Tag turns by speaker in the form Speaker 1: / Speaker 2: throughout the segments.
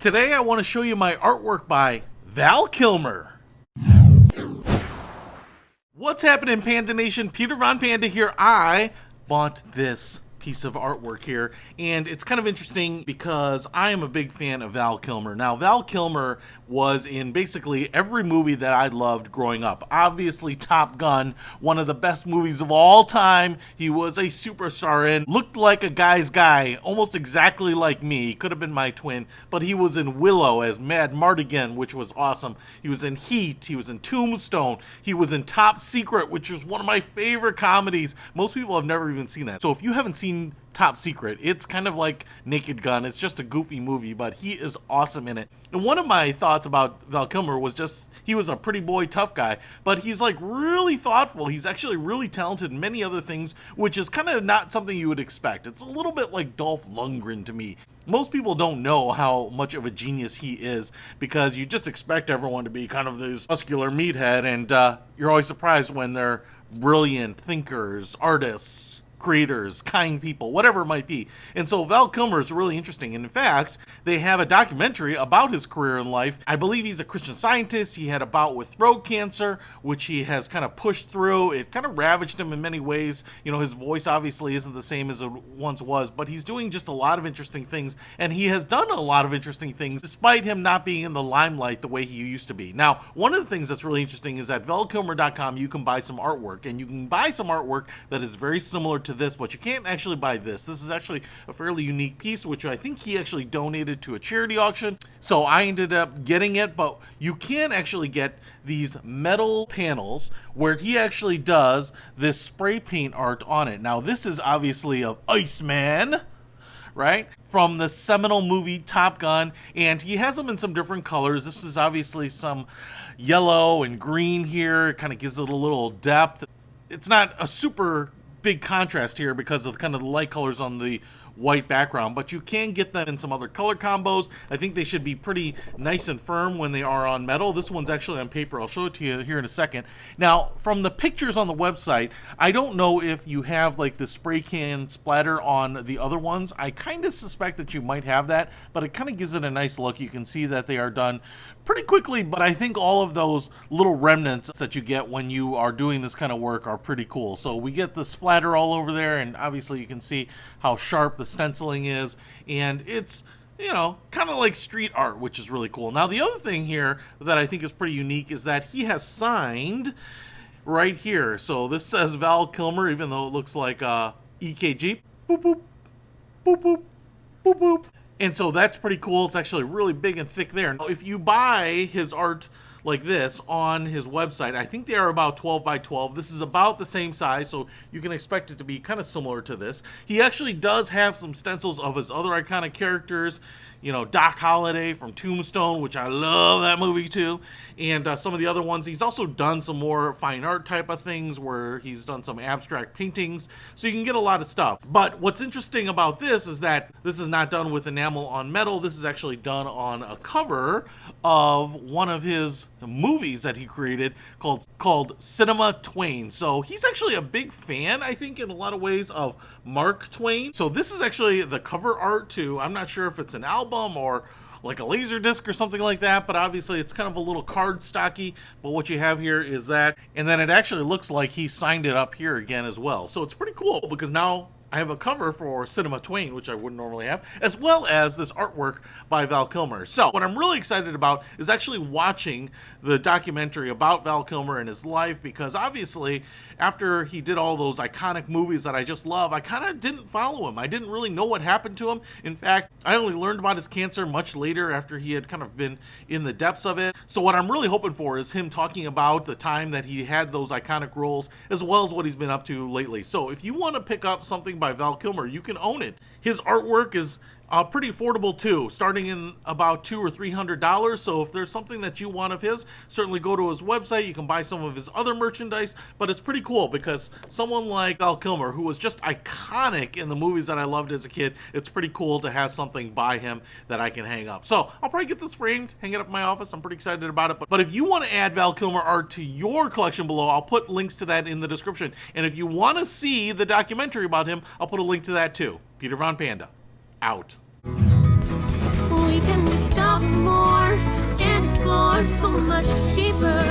Speaker 1: Today I want to show you my artwork by Val Kilmer. What's happening, Panda Nation? Peter Von Panda here. I bought this piece of artwork here, and it's kind of interesting because I am a big fan of Val Kilmer. Now, Val Kilmer was in basically every movie that I loved growing up. Obviously, Top Gun, one of the best movies of all time. He was a superstar in, looked like a guy's guy, almost exactly like me. He could have been my twin, but he was in Willow as Mad Mardigan, which was awesome. He was in Heat, he was in Tombstone, he was in Top Secret, which was one of my favorite comedies. Most people have never even seen that. So if you haven't seen Top Secret, it's kind of like Naked Gun. It's just a goofy movie, but he is awesome in it. And one of my thoughts about Val Kilmer was just he was a pretty boy tough guy, but he's like really thoughtful. He's actually really talented in many other things, which is kind of not something you would expect. It's a little bit like Dolph Lundgren to me. Most people don't know how much of a genius he is because you just expect everyone to be kind of this muscular meathead, and you're always surprised when they're brilliant thinkers, artists, creators, kind people, whatever it might be. And so Val Kilmer is really interesting. And in fact, they have a documentary about his career in life. I believe he's a Christian Scientist. He had a bout with throat cancer, which he has kind of pushed through. It kind of ravaged him in many ways. You know, his voice obviously isn't the same as it once was, but he's doing just a lot of interesting things. And he has done a lot of interesting things despite him not being in the limelight the way he used to be. Now, one of the things that's really interesting is at valkilmer.com you can buy some artwork, and you can buy some artwork that is very similar to this, but you can't actually buy this. This is actually a fairly unique piece, which I think he actually donated to a charity auction. So I ended up getting it, but you can actually get these metal panels where he actually does this spray paint art on it. Now, this is obviously of Iceman, right? From the seminal movie Top Gun, and he has them in some different colors. This is obviously some yellow and green here. It kind of gives it a little depth. It's not a super big contrast here because of kind of the light colors on the white background, but you can get them in some other color combos. I think they should be pretty nice and firm when they are on metal. This one's actually on paper. I'll show it to you here in a second. Now, from the pictures on the website, I don't know if you have like the spray can splatter on the other ones. I kind of suspect that you might have that, but it kind of gives it a nice look. You can see that they are done pretty quickly, but I think all of those little remnants that you get when you are doing this kind of work are pretty cool. So we get the splatter all over there, and obviously you can see how sharp the stenciling is, and it's, you know, kind of like street art, which is really cool. Now, the other thing here that I think is pretty unique is that he has signed right here. So this says Val Kilmer, even though it looks like EKG. Boop, boop, boop, boop, boop, boop. And so that's pretty cool. It's actually really big and thick there. Now, if you buy his art like this on his website, I think they are about 12 by 12. This is about the same size, so you can expect it to be kind of similar to this. He actually does have some stencils of his other iconic characters, you know, Doc Holliday from Tombstone, which I love that movie too, and some of the other ones. He's also done some more fine art type of things where he's done some abstract paintings, so you can get a lot of stuff. But what's interesting about this is that this is not done with enamel on metal. This is actually done on a cover of one of his movies that he created called Cinema Twain. So he's actually a big fan, I think, in a lot of ways, of Mark Twain. So this is actually the cover art too. I'm not sure if it's an album or like a laser disc or something like that, but obviously it's kind of a little card stocky. But what you have here is that, and then it actually looks like he signed it up here again as well. So it's pretty cool because now I have a cover for Cinema Twain, which I wouldn't normally have, as well as this artwork by Val Kilmer. So what I'm really excited about is actually watching the documentary about Val Kilmer and his life, because obviously after he did all those iconic movies that I just love, I kind of didn't follow him. I didn't really know what happened to him. In fact, I only learned about his cancer much later after he had kind of been in the depths of it. So what I'm really hoping for is him talking about the time that he had those iconic roles, as well as what he's been up to lately. So if you want to pick up something by Val Kilmer, you can own it. His artwork is pretty affordable too, starting in about $200 or $300. So if there's something that you want of his, certainly go to his website. You can buy some of his other merchandise, but it's pretty cool because someone like Val Kilmer, who was just iconic in the movies that I loved as a kid, it's pretty cool to have something by him that I can hang up. So I'll probably get this framed, hang it up in my office. I'm pretty excited about it. But if you want to add Val Kilmer art to your collection below, I'll put links to that in the description. And if you want to see the documentary about him, I'll put a link to that too. Peter Von Panda, out.
Speaker 2: We can discover more and explore so much deeper.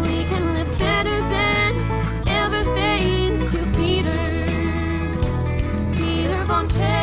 Speaker 2: We can live better than ever thanks to Peter von Panda.